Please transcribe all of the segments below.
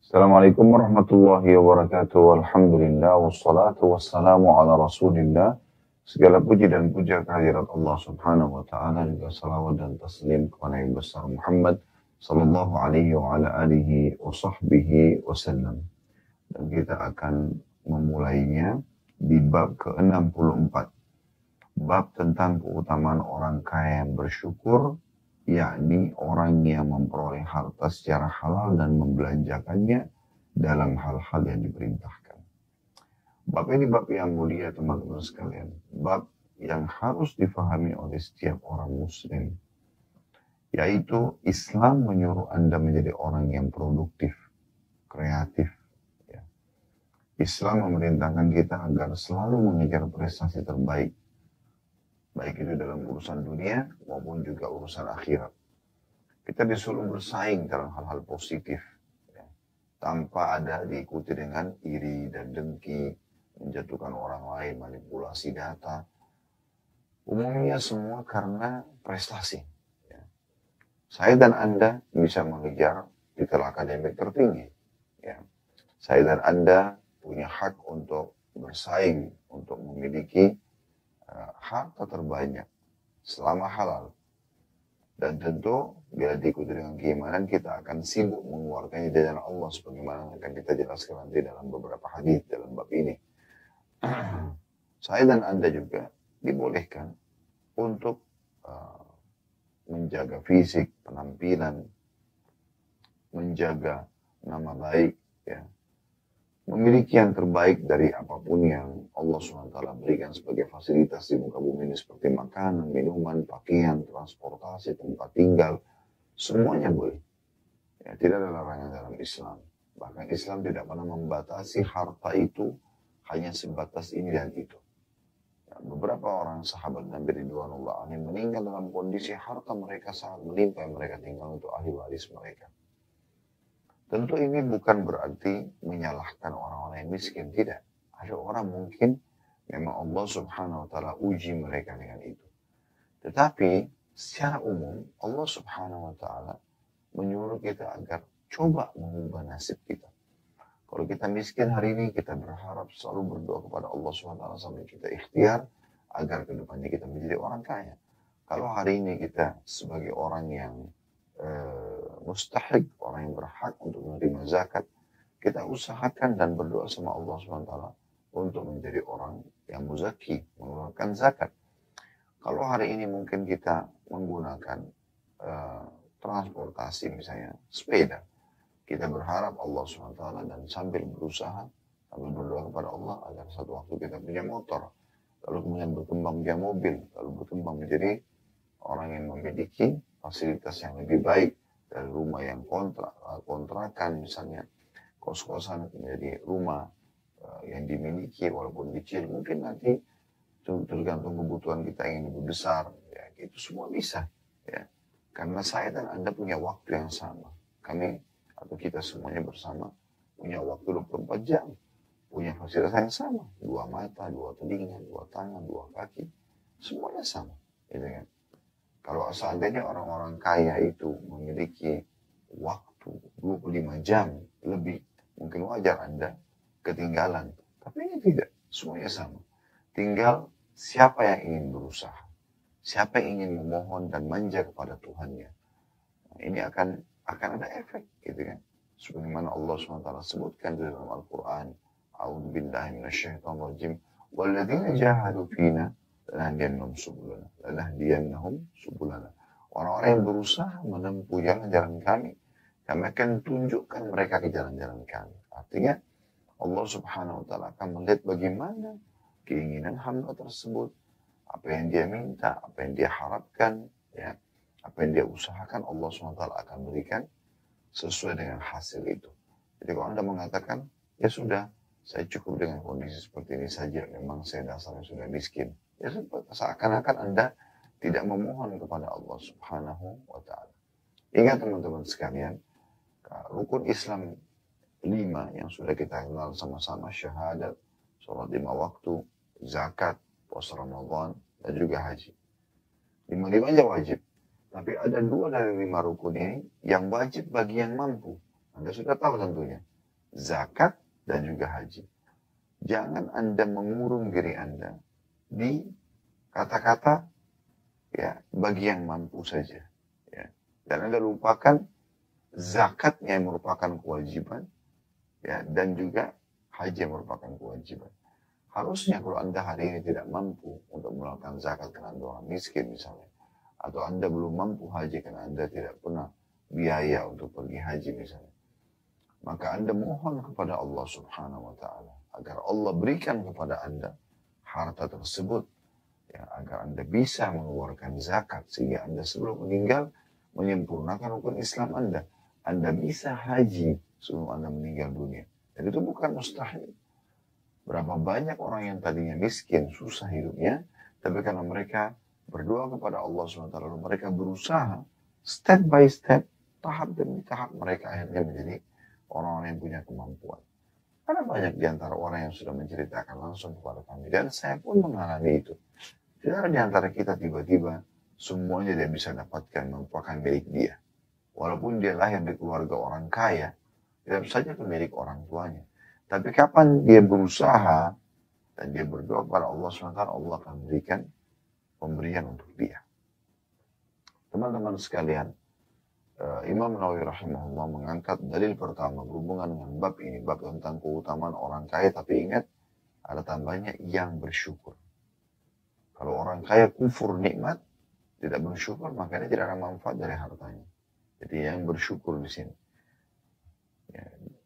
Assalamualaikum warahmatullahi wabarakatuh. Alhamdulillah wassalatu wassalamu ala Rasulillah. Segala puji dan puja kehadirat Allah Subhanahu wa taala, juga salawat dan taslim kepada Nabi besar Muhammad sallallahu alaihi wa ala alihi wa sahbihi wasallam. Dan kita akan memulainya di bab ke-64. Bab tentang keutamaan orang kaya yang bersyukur, yakni orang yang memperoleh harta secara halal dan membelanjakannya dalam hal-hal yang diperintahkan. Bab ini bab yang mulia teman-teman sekalian. Bab yang harus difahami oleh setiap orang muslim. Yaitu Islam menyuruh Anda menjadi orang yang produktif, kreatif. Ya. Islam memerintahkan kita agar selalu mengejar prestasi terbaik. Baik itu dalam urusan dunia maupun juga urusan akhirat. Kita disuruh bersaing dalam hal-hal positif, ya, tanpa ada diikuti dengan iri dan dengki, menjatuhkan orang lain, manipulasi data. Umumnya semua karena prestasi. Ya. Saya dan Anda bisa mengejar titel akademik tertinggi. Ya. Saya dan Anda punya hak untuk bersaing, untuk memiliki harta terbanyak selama halal, dan tentu bila diikuti dengan keimanan kita akan sibuk mengeluarkannya dari jalan Allah sebagaimana akan kita jelaskan nanti dalam beberapa hadis dalam bab ini. Saya dan Anda juga dibolehkan untuk menjaga fisik, penampilan, menjaga nama baik, ya, memiliki yang terbaik dari apapun yang Allah SWT berikan sebagai fasilitas di muka bumi ini, seperti makanan, minuman, pakaian, transportasi, tempat tinggal, semuanya boleh. Ya, tidak ada larangan dalam Islam. Bahkan Islam tidak pernah membatasi harta itu hanya sebatas ini dan itu. Ya, beberapa orang sahabat Nabi Ridwanullah alaihim meninggal dalam kondisi harta mereka sangat melimpah yang mereka tinggal untuk ahli waris mereka. Tentu ini bukan berarti menyalahkan orang-orang yang miskin, tidak. Ada orang mungkin memang Allah Subhanahu wa taala uji mereka dengan itu. Tetapi secara umum Allah Subhanahu wa taala menyuruh kita agar coba mengubah nasib kita. Kalau kita miskin hari ini, kita berharap selalu berdoa kepada Allah Subhanahu wa taala sampai kita ikhtiar agar kedepannya kita menjadi orang kaya. Kalau hari ini kita sebagai orang yang mustahik, orang yang berhak untuk menerima zakat, kita usahakan dan berdoa sama Allah SWT untuk menjadi orang yang muzaki, mengeluarkan zakat. Kalau hari ini mungkin kita menggunakan transportasi misalnya sepeda, kita berharap Allah SWT dan sambil berusaha, sambil berdoa kepada Allah agar satu waktu kita punya motor, lalu kemudian berkembang menjadi mobil, lalu berkembang menjadi orang yang memiliki fasilitas yang lebih baik, dari rumah yang kontrakan misalnya, kos-kosan menjadi rumah yang dimiliki walaupun kecil, mungkin nanti tergantung kebutuhan kita yang lebih besar, ya, itu semua bisa, ya. Karena saya dan Anda punya waktu yang sama, kami atau kita semuanya bersama punya waktu 24 jam, punya fasilitas yang sama, 2 mata, 2 telinga, 2 tangan, 2 kaki, semuanya sama, gitu kan. Kalau seandainya orang-orang kaya itu memiliki waktu 25 jam lebih, mungkin wajar Anda ketinggalan. Tapi ini tidak, semuanya sama. Tinggal siapa yang ingin berusaha, siapa yang ingin memohon dan manja kepada Tuhannya. Nah, ini akan ada efek, gitu kan. Sebagaimana Allah SWT sebutkan di dalam Al-Quran, A'udzubillahi minasyaitonirrajim, walladzina jahadu fina lanahdiyannahum subulana. Orang-orang yang berusaha menempuh jalan-jalan kami akan tunjukkan mereka ke jalan-jalan kami. Artinya Allah Subhanahu wa taala akan melihat bagaimana keinginan hamba tersebut, apa yang dia minta, apa yang dia harapkan, ya, apa yang dia usahakan, Allah Subhanahu wa taala akan berikan sesuai dengan hasil itu. Jadi kalau Anda mengatakan, ya sudah, saya cukup dengan kondisi seperti ini saja, memang saya dasarnya sudah miskin, ya seakan-akan Anda tidak memohon kepada Allah Subhanahu wa taala. Ingat teman-teman sekalian, rukun Islam 5 yang sudah kita kenal sama-sama, syahadat, sholat 5 waktu, zakat, puasa Ramadan, dan juga haji. 5-5 aja wajib. Tapi ada 2 dari 5 rukun ini yang wajib bagi yang mampu. Anda sudah tahu tentunya. Zakat dan juga haji. Jangan Anda mengurung diri Anda di kata-kata ya bagi yang mampu saja. Ya. Dan Anda lupakan zakatnya yang merupakan kewajiban, ya, dan juga haji yang merupakan kewajiban. Harusnya kalau Anda hari ini tidak mampu untuk melakukan zakat karena Anda orang miskin misalnya, atau Anda belum mampu haji karena Anda tidak pernah biaya untuk pergi haji misalnya, maka Anda mohon kepada Allah Subhanahu wa Ta'ala agar Allah berikan kepada Anda harta tersebut, ya, agar Anda bisa mengeluarkan zakat sehingga Anda sebelum meninggal menyempurnakan rukun Islam Anda. Anda bisa haji sebelum Anda meninggal dunia. Dan itu bukan mustahil. Berapa banyak orang yang tadinya miskin, susah hidupnya, tapi karena mereka berdoa kepada Allah SWT, lalu mereka berusaha step by step, tahap demi tahap, mereka akhirnya menjadi orang-orang yang punya kemampuan. Ada banyak di antara orang yang sudah menceritakan langsung kepada kami, dan saya pun mengalami itu. Tidak ada di antara kita tiba-tiba semuanya dia bisa dapatkan merupakan milik dia. Walaupun dia lahir di keluarga orang kaya, tidak saja itu milik orang tuanya. Tapi kapan dia berusaha dan dia berdoa kepada Allah SWT, Allah akan berikan pemberian untuk dia. Teman-teman sekalian, Imam Nawawi rahimahullah mengangkat dalil pertama berhubungan dengan bab ini, bab tentang keutamaan orang kaya, tapi ingat ada tambahnya yang bersyukur. Kalau orang kaya kufur nikmat, tidak bersyukur, maka dia tidak ada manfaat dari hartanya. Jadi yang bersyukur di sini.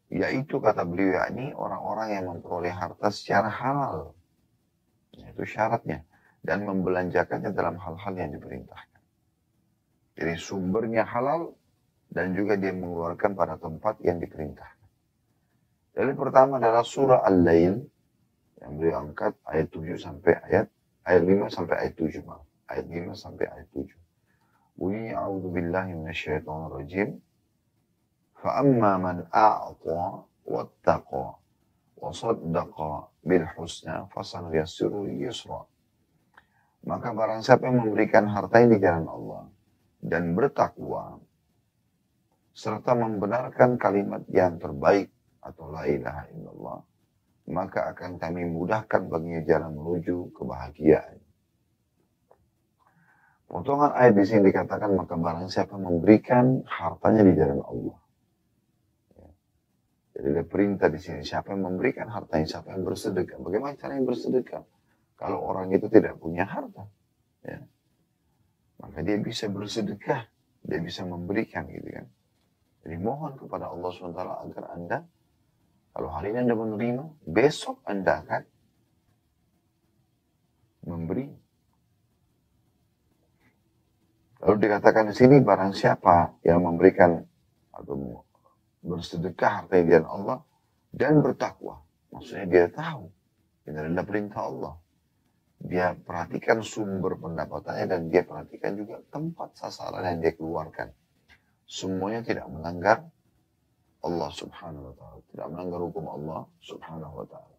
Yaitu kata beliau, yakni orang-orang yang memperoleh harta secara halal. Itu syaratnya. Dan membelanjakannya dalam hal-hal yang diperintahkan. Jadi sumbernya halal dan juga dia mengeluarkan pada tempat yang diperintahkan. Dalil pertama adalah surah Al-Lail yang beliau angkat ayat 7 sampai ayat 5 sampai ayat 7, maaf. Ayat 5 sampai ayat 7. Bunyi a'udzubillahi minasyaitonir rajim. فَأَمَّا مَنْ أَعْطَى وَاتَّقَى وَصَدَّقَ بِالْحُسْنَى فَسَنُيَسِّرُهُ لِلْيُسْرَى. Maka barang siapa yang memberikan hartanya di jalan Allah dan bertakwa serta membenarkan kalimat yang terbaik atau la ilaha illallah, maka akan kami mudahkan baginya jalan menuju kebahagiaan. Potongan ayat di sini dikatakan maka barang siapa memberikan hartanya di jalan Allah. Jadi ada perintah di sini, siapa yang memberikan hartanya, siapa yang bersedekah. Bagaimana cara yang bersedekah? Kalau orang itu tidak punya harta, ya, maka dia bisa bersedekah, dia bisa memberikan gitu kan. Jadi mohon kepada Allah SWT agar Anda, kalau hari ini Anda menerima, besok Anda akan memberi. Lalu dikatakan di sini, barang siapa yang memberikan atau bersedekah harta di jalan Allah dan bertakwa. Maksudnya dia tahu ini adalah perintah Allah. Dia perhatikan sumber pendapatannya dan dia perhatikan juga tempat sasaran yang dia keluarkan. Semuanya tidak melanggar Allah Subhanahu wa Ta'ala, tidak melanggar hukum Allah Subhanahu wa Ta'ala.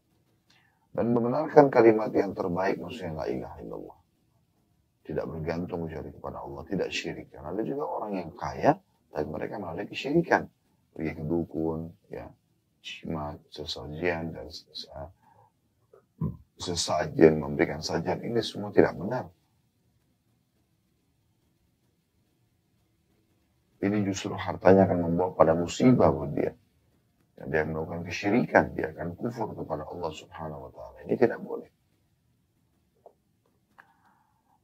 Dan membenarkan kalimat yang terbaik, maksudnya la ilaha illallah. Tidak bergantung kecuali kepada Allah, tidak syirik. Karena ada juga orang yang kaya tapi mereka malah kesyirikan. Pergi ke dukun, ya, jimat, sesajian, dan sesajen, memberikan sajian, ini semua tidak benar. Ini justru hartanya akan membawa pada musibah buat dia. Dan dia melakukan kesyirikan, dia akan kufur kepada Allah Subhanahu wa Ta'ala. Ini tidak boleh.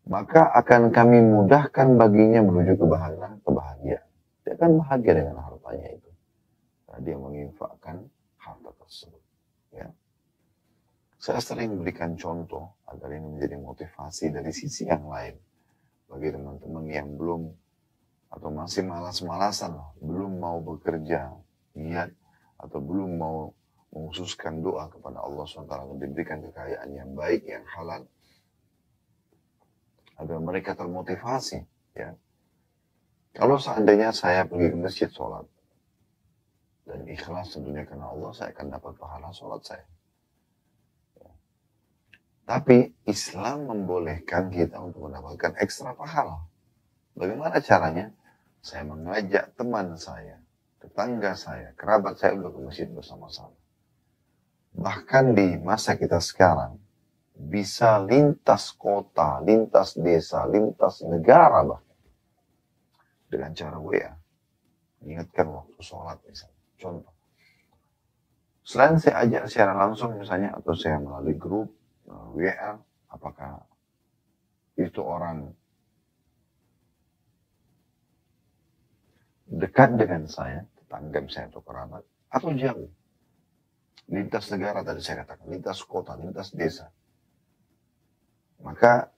Maka akan kami mudahkan baginya menuju kebahagiaan. Dia akan bahagia dengan hartanya itu. Dia menginfakkan harta tersebut. Ya. Saya sering berikan contoh agar ini menjadi motivasi dari sisi yang lain bagi teman-teman yang belum atau masih malas-malasan, belum mau bekerja, niat atau belum mau mengkhususkan doa kepada Allah SWT untuk diberikan kekayaan yang baik, yang halal, agar mereka termotivasi. Ya. Kalau seandainya saya pergi ke masjid sholat, dan ikhlas tentunya karena Allah, saya akan dapat pahala sholat saya. Ya. Tapi Islam membolehkan kita untuk mendapatkan ekstra pahala. Bagaimana caranya? Saya mengajak teman saya, tetangga saya, kerabat saya untuk ke masjid bersama-sama. Bahkan di masa kita sekarang, bisa lintas kota, lintas desa, lintas negara bahkan. Dengan cara WA. Ingatkan waktu sholat misalnya. Contoh. Selain saya ajak secara langsung misalnya, atau saya melalui grup, WA, apakah itu orang dekat dengan saya, tetangga saya atau kerabat, atau jauh. Lintas negara tadi saya katakan, lintas kota, lintas desa. Maka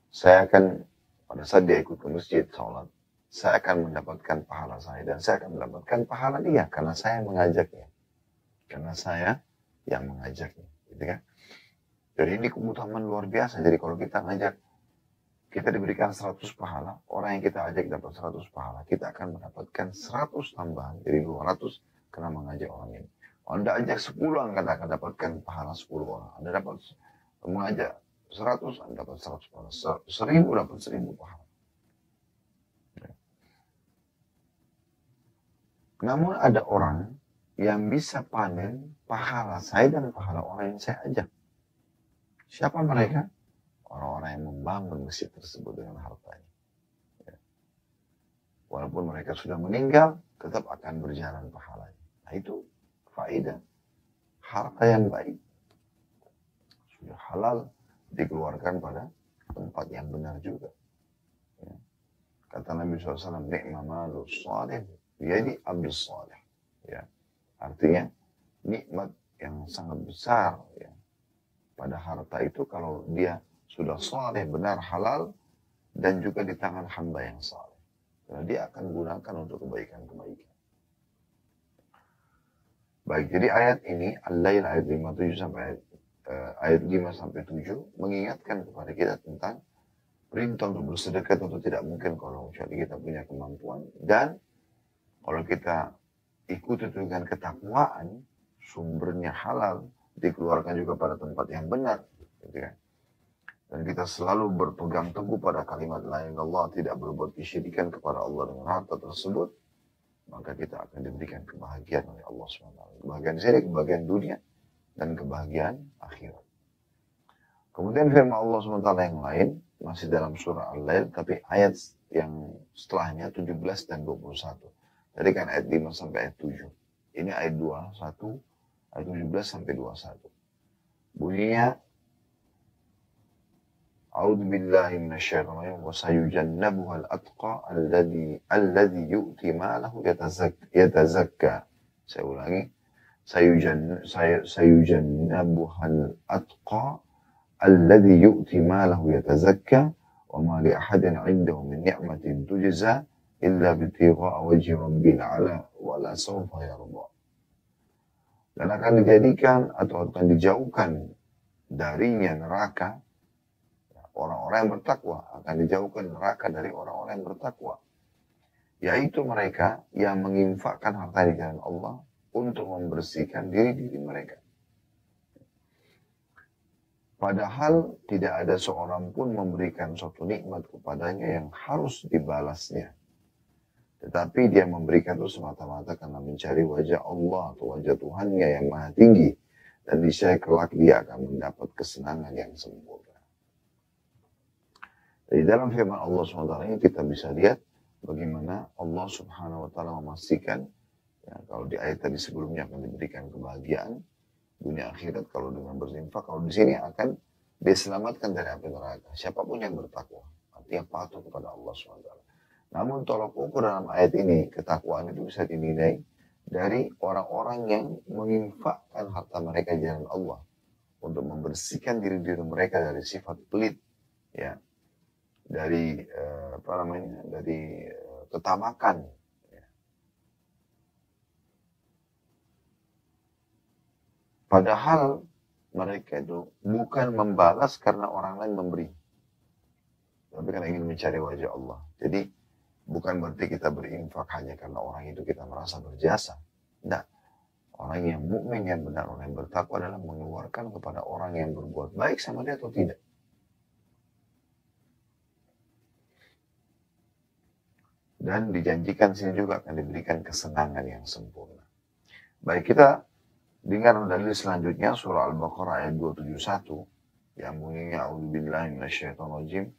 saya akan, pada saat dia ikut ke masjid sholat, saya akan mendapatkan pahala saya dan saya akan mendapatkan pahala dia karena saya mengajaknya. Karena saya yang mengajaknya, gitu kan? Jadi ini keutamaan luar biasa. Jadi kalau kita ngajak, kita diberikan 100 pahala, orang yang kita ajak dapat 100 pahala, kita akan mendapatkan 100 tambahan, jadi 200 karena mengajak orang ini. Kalau Anda ajak 10, Anda akan dapatkan pahala 10 orang. Anda dapat mengajak 100, Anda dapat 100 pahala. 1000 dapat 1000 pahala. Namun ada orang yang bisa panen pahala saya dan pahala orang yang saya ajak. Siapa mereka? Orang-orang yang membangun masjid tersebut dengan hartanya. Walaupun mereka sudah meninggal, tetap akan berjalan pahalanya. Nah itu faedah harta yang baik. Sudah halal dikeluarkan pada tempat yang benar juga. Kata Nabi SAW, ni'ma malu salih biyadi abdus salih. Ya. Artinya, nikmat yang sangat besar ya, pada harta itu kalau dia sudah saleh, benar, halal, dan juga di tangan hamba yang saleh. Karena dia akan gunakan untuk kebaikan-kebaikan. Baik, jadi ayat ini, Al-Lail ayat 57 sampai ayat 5 sampai 7, mengingatkan kepada kita tentang perintah untuk bersedekah tentu tidak mungkin kalau kecuali kita punya kemampuan. Dan kalau kita ikuti dengan ketakwaan, sumbernya halal, dikeluarkan juga pada tempat yang benar, gitu kan? Dan kita selalu berpegang teguh pada kalimat la ilaha illallah, tidak berbuat kesyirikan kepada Allah dengan harta tersebut, maka kita akan diberikan kebahagiaan oleh Allah SWT. Kebahagiaan sini, kebahagiaan dunia, dan kebahagiaan akhirat. Kemudian firman Allah SWT yang lain, masih dalam surah Al-Lail, tapi ayat yang setelahnya 17 dan 21. Tadi kan ayat 5 sampai ayat 7. Ini ayat 21, ayat 17 sampai 21. Bunyinya, A'udzu billahi minasyaitonir rajim wa sayujannabuha al-atqa alladhi yu'ti malahu yatazakka. Saya ulangi. Sayujannabuha al-atqa alladhi yu'ti malahu yatazakka wa ma li ahadin 'indahu min ni'matin tujza illa bitigha'a wajhi rabbil 'ala wa la sawfa yarda. Dan akan dijadikan atau akan dijauhkan darinya neraka orang-orang yang bertakwa, akan dijauhkan neraka dari orang-orang yang bertakwa, yaitu mereka yang menginfakkan harta di jalan Allah untuk membersihkan diri-diri mereka. Padahal tidak ada seorang pun memberikan suatu nikmat kepadanya yang harus dibalasnya. Tetapi dia memberikan itu semata-mata karena mencari wajah Allah atau wajah Tuhannya yang maha tinggi. Dan niscaya kelak dia akan mendapat kesenangan yang sempurna. Di dalam firman Allah SWT ini kita bisa lihat bagaimana Allah Subhanahu wa Ta'ala memastikan ya, kalau di ayat tadi sebelumnya akan diberikan kebahagiaan dunia akhirat kalau dengan berinfak, kalau di sini akan diselamatkan dari api neraka siapapun yang bertakwa, artinya patuh kepada Allah SWT. Namun tolak ukur dalam ayat ini ketakwaan itu bisa dinilai dari orang-orang yang menginfakkan harta mereka di jalan Allah untuk membersihkan diri-diri mereka dari sifat pelit, ya, dari dari ketamakan. Ya. Padahal mereka itu bukan membalas karena orang lain memberi, tapi karena ingin mencari wajah Allah. Jadi bukan berarti kita berinfak hanya karena orang itu kita merasa berjasa. Tidak. Orang yang mukmin yang benar, orang yang bertakwa adalah mengeluarkan kepada orang yang berbuat baik sama dia atau tidak. Dan dijanjikan sini juga akan diberikan kesenangan yang sempurna. Baik, kita dengar dalil selanjutnya surah Al-Baqarah ayat 271 yang bunyinya a'udzubillahi minasyaitonirrajim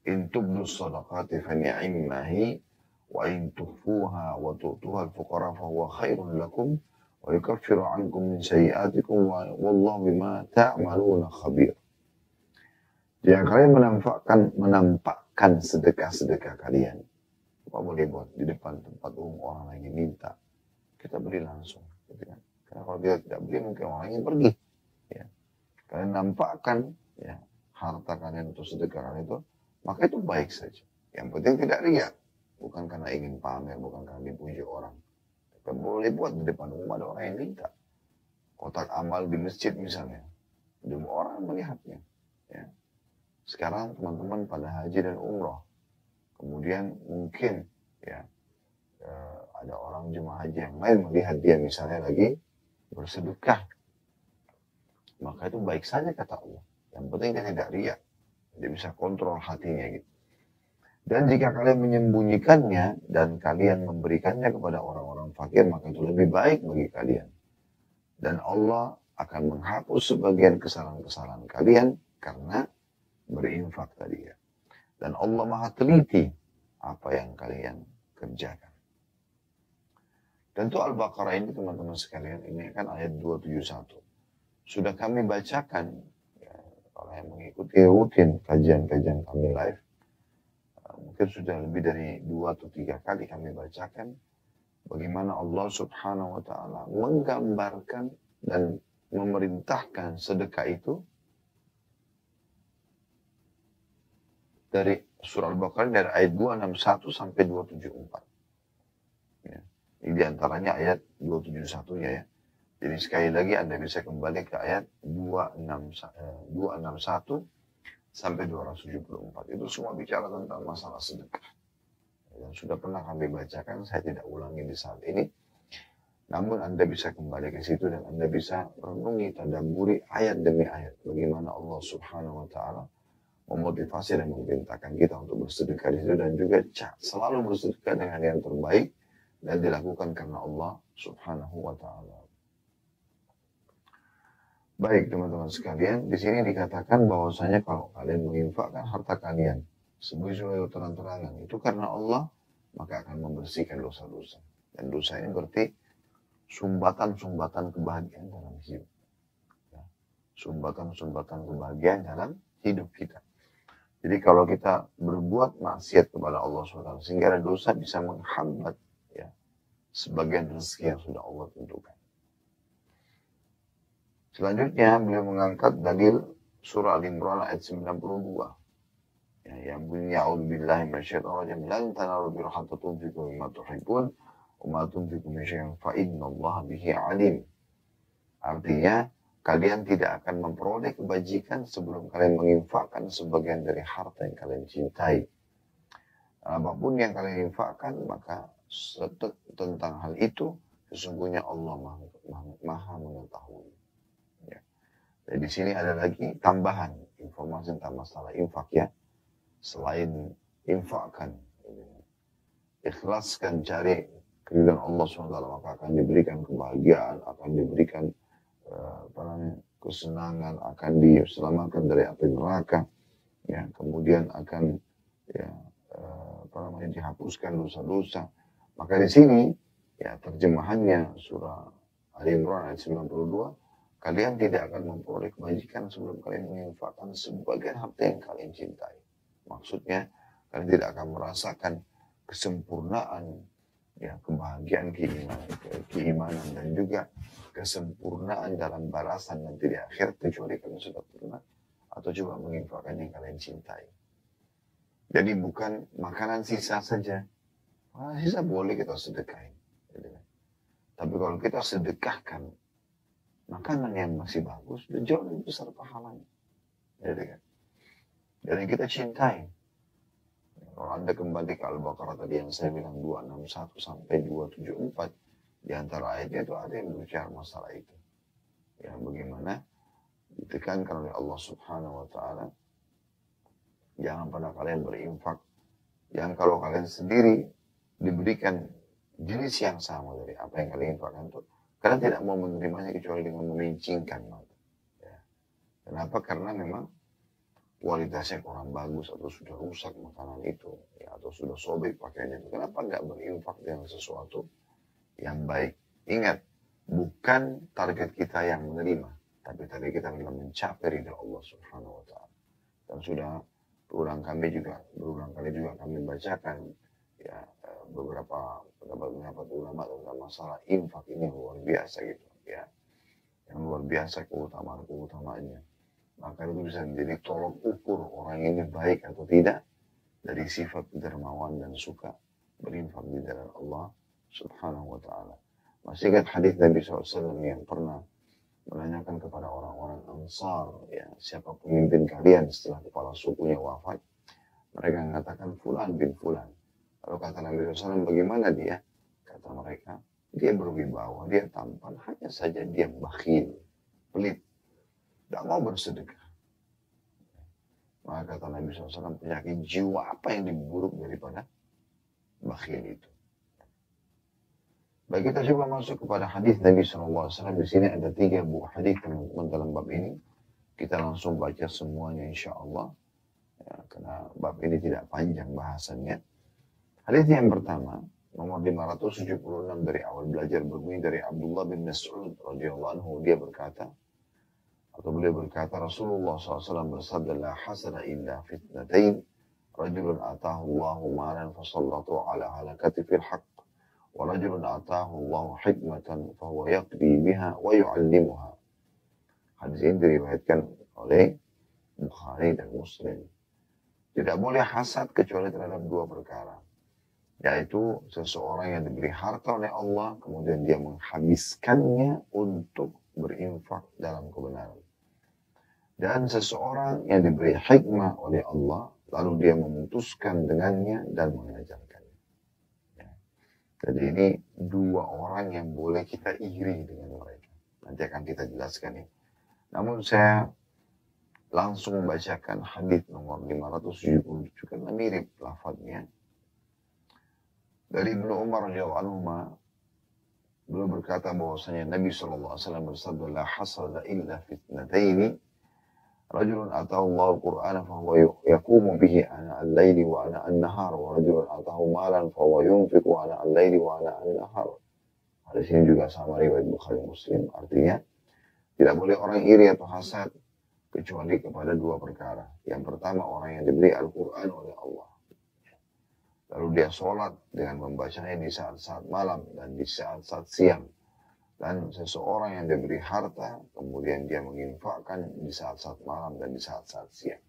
in tubdus shadaqati fa ni'mahi wa in tukhfuha wa tu'tuha al-fuqara fa huwa khairun lakum wa yukaffiru 'ankum min sayyi'atikum wallahu bima ta'maluna khabir. Jika kalian menampakkan sedekah-sedekah kalian, apa boleh buat di depan tempat umum orang lagi minta, kita beri langsung, gitu kan? Karena kalau kita tidak beri mungkin orang lain pergi. Ya. Kalian nampakkan ya harta kalian atau sedekah kalian itu, maka itu baik saja. Yang penting tidak riya, bukan karena ingin pamer, bukan karena dipuji orang. Kita boleh buat di depan umum ada orang yang minta. Kotak amal di masjid misalnya, semua orang melihatnya. Ya. Sekarang teman-teman pada haji dan umroh, kemudian mungkin ya ada orang jemaah haji yang lain melihat dia misalnya lagi bersedekah, maka itu baik saja kata Allah. Yang penting dia tidak riya, dia bisa kontrol hatinya gitu. Dan jika kalian menyembunyikannya dan kalian memberikannya kepada orang-orang fakir, maka itu lebih baik bagi kalian. Dan Allah akan menghapus sebagian kesalahan-kesalahan kalian karena berinfak tadi ya. Dan Allah maha teliti apa yang kalian kerjakan. Tentu Al-Baqarah ini teman-teman sekalian, ini kan ayat 271. Sudah kami bacakan, ya, kalau yang mengikuti rutin kajian-kajian kami live, mungkin sudah lebih dari 2 atau 3 kali kami bacakan bagaimana Allah subhanahu wa ta'ala menggambarkan dan memerintahkan sedekah itu dari surah Al-Baqarah dari ayat 261 sampai 274. Ya. Ini diantaranya ayat 271-nya ya. Jadi sekali lagi Anda bisa kembali ke ayat 261 sampai 274. Itu semua bicara tentang masalah sedekah. Dan sudah pernah kami bacakan, saya tidak ulangi di saat ini. Namun Anda bisa kembali ke situ dan Anda bisa renungi, tadabburi ayat demi ayat. Bagaimana Allah subhanahu wa ta'ala memotivasi dan memerintahkan kita untuk bersedekah di situ, dan juga selalu bersedekah dengan yang terbaik dan dilakukan karena Allah subhanahu wa ta'ala. Baik teman-teman sekalian, di sini dikatakan bahwasanya kalau kalian menginfakkan harta kalian sebagai terang-terangan itu karena Allah, maka akan membersihkan dosa-dosa. Dan dosa ini berarti sumbatan-sumbatan kebahagiaan dalam hidup. Ya. Sumbatan-sumbatan kebahagiaan dalam hidup kita. Jadi kalau kita berbuat maksiat kepada Allah SWT, sehingga ada dosa bisa menghambat ya, sebagian rezeki yang sudah Allah tentukan. Selanjutnya beliau mengangkat dalil surah Al-Imran ayat 92. Ya, yang bunyinya a'udzubillahi minasyaitonirrajim lan tanalu birra hatta tunfiqu mimma tuhibbun wa ma tunfiqu min syai'in fa innallaha bihi alim. Artinya kalian tidak akan memperoleh kebajikan sebelum kalian menginfakkan sebagian dari harta yang kalian cintai. Apapun yang kalian infakkan, maka tentang hal itu sesungguhnya Allah maha mengetahui. Ya. Jadi di sini ada lagi tambahan informasi tentang masalah infak ya. Selain infakkan, ikhlaskan cari keridhaan Allah SWT, maka akan diberikan kebahagiaan, akan diberikan kesenangan, akan diselamatkan dari api neraka, ya, kemudian akan ya, dihapuskan dosa-dosa. Maka di sini ya terjemahannya surah Al-Imran ayat 92, kalian tidak akan memperoleh kebajikan sebelum kalian menginfakkan sebagian harta yang kalian cintai. Maksudnya kalian tidak akan merasakan kesempurnaan ya, kebahagiaan keimanan dan juga kesempurnaan dalam balasan nanti di akhir kecuali kalian sudah pernah atau coba menginfakkan yang kalian cintai. Jadi bukan makanan sisa saja. Sisa boleh kita sedekahin. Tapi kalau kita sedekahkan makanan yang masih bagus, jauh lebih besar pahalanya. Dan yang kita cintai. Kalau Anda kembali ke Al-Baqarah tadi yang saya bilang 261 sampai 274, di antara ayatnya itu ada yang berbicara masalah itu. Ya, bagaimana ditekankan oleh Allah Subhanahu wa ta'ala, jangan pada kalian berinfak yang kalau kalian sendiri diberikan jenis yang sama dari apa yang kalian infakkan itu, kalian tidak mau menerimanya kecuali dengan memincingkan mata. Ya. Kenapa? Karena memang kualitasnya kurang bagus atau sudah rusak makanan itu, ya, atau sudah sobek pakaiannya itu. Kenapa nggak berinfak dengan sesuatu yang baik? Ingat, bukan target kita yang menerima, tapi target kita adalah mencapai ridha Allah Subhanahu wa Ta'ala. Dan sudah berulang kali juga kami bacakan ya beberapa pendapat ulama tentang masalah infak ini luar biasa gitu ya, yang luar biasa keutamaannya. Maka itu bisa menjadi tolok ukur orang ini baik atau tidak dari sifat dermawan dan suka berinfak di jalan Allah Subhanahu wa Ta'ala. Masih ingat hadis Nabi SAW yang pernah menanyakan kepada orang-orang Ansar, ya, siapa pemimpin kalian setelah kepala sukunya wafat? Mereka mengatakan Fulan bin Fulan. Lalu kata Nabi SAW, bagaimana dia? Kata mereka, dia berwibawa, dia tampan, hanya saja dia bakhil, pelit, tidak mau bersedekah. Maka kata Nabi SAW, penyakit jiwa apa yang lebih buruk daripada bakhil itu? Baik, kita coba masuk kepada hadis Nabi SAW. Di sini ada 3 buah hadis teman-teman dalam bab ini. Kita langsung baca semuanya insya Allah. Ya, karena bab ini tidak panjang bahasannya. Hadis yang pertama, nomor 576 dari awal belajar berbunyi dari Abdullah bin Mas'ud radhiyallahu anhu. Dia berkata, atau beliau berkata, Rasulullah SAW bersabda, la hasada illa fitnatain, rajulun atahu Allahu malan fasallatu ala halakati fil haqq. ورجل آتاه الله حكمة فهو يقضي بها ويعلمها. Hadis ini diriwayatkan oleh Bukhari dan Muslim. Tidak boleh hasad kecuali terhadap 2 perkara, yaitu seseorang yang diberi harta oleh Allah kemudian dia menghabiskannya untuk berinfak dalam kebenaran, dan seseorang yang diberi hikmah oleh Allah lalu dia memutuskan dengannya dan mengajarkan. Jadi ini 2 orang yang boleh kita iri dengan mereka. Nanti akan kita jelaskan ini. Namun saya langsung membacakan hadis nomor 577 karena mirip lafadznya. Dari Ibnu Umar radhiyallahu anhu, beliau berkata bahwasanya Nabi SAW bersabda, la hasada illa fitnataini, rajulun atahu Allah al-Qur'ana fahuwa yaqumu bihi ana al-laili wa ana an-nahar, wa rajulun atahu malan fahuwa yunfiqu ana al-laili wa ana an-nahar. Hadis ini juga sama riwayat Bukhari Muslim. Artinya, tidak boleh orang iri atau hasad kecuali kepada 2 perkara. Yang pertama, orang yang diberi Al-Qur'an oleh Allah, lalu dia sholat dengan membacanya di saat-saat malam dan di saat-saat siang. Dan seseorang yang diberi harta, kemudian dia menginfakkan di saat-saat malam dan di saat-saat siang.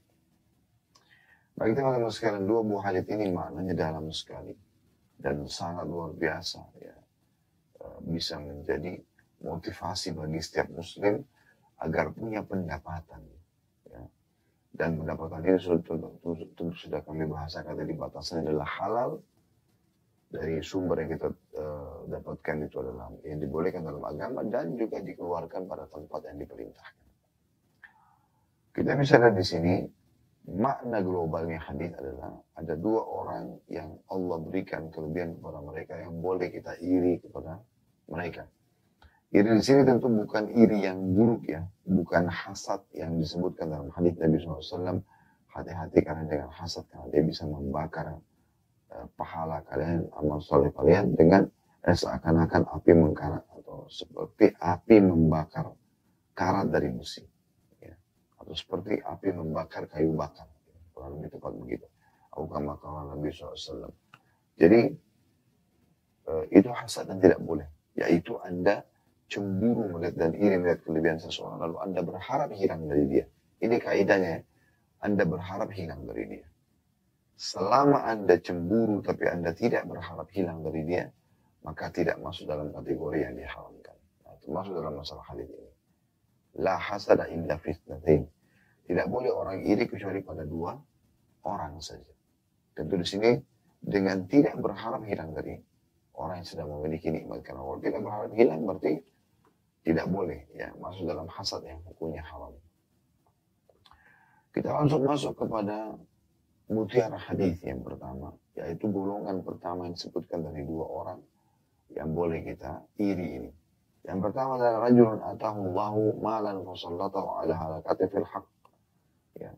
Bagi teman-teman sekalian, 2 buah hadis ini maknanya dalam sekali dan sangat luar biasa. Ya. Bisa menjadi motivasi bagi setiap muslim agar punya pendapatan. Ya. Dan pendapatan ini tentu sudah kami bahasakan tadi, batasannya adalah halal. Dari sumber yang kita dapatkan itu adalah yang dibolehkan dalam agama dan juga dikeluarkan pada tempat yang diperintahkan. Kita bisa lihat di sini makna globalnya hadis adalah ada 2 orang yang Allah berikan kelebihan kepada mereka yang boleh kita iri kepada mereka. Iri di sini tentu bukan iri yang buruk ya, bukan hasad yang disebutkan dalam hadis Nabi SAW. Hati-hati karena dengan hasad, karena dia bisa membakar pahala kalian, amal soleh kalian dengan seakan-akan api mengkarat atau seperti api membakar karat dari besi, ya. Atau seperti api membakar kayu bakar, kurang lebih tepat begitu. Kama qala Nabi SAW. Jadi itu hasad dan tidak boleh, yaitu Anda cemburu melihat dan iri melihat kelebihan seseorang lalu Anda berharap hilang dari dia. Ini kaidahnya, Anda berharap hilang dari dia. Selama Anda cemburu tapi Anda tidak berharap hilang dari dia, maka tidak masuk dalam kategori yang diharamkan. Nah, itu masuk dalam masalah hadis ini. La hasada illa fitnatain. Tidak boleh orang iri kecuali pada 2 orang saja. Tentu di sini dengan tidak berharap hilang dari orang yang sedang memiliki nikmat. Karena kalau tidak berharap hilang berarti tidak boleh ya masuk dalam hasad yang hukumnya haram. Kita langsung masuk kepada mutiara hadis yang pertama, yaitu golongan pertama yang disebutkan dari dua orang yang boleh kita iri ini. Yang pertama adalah rajulun atahu Allahu malan fasallatahu ala halakati fil haqq. Ya.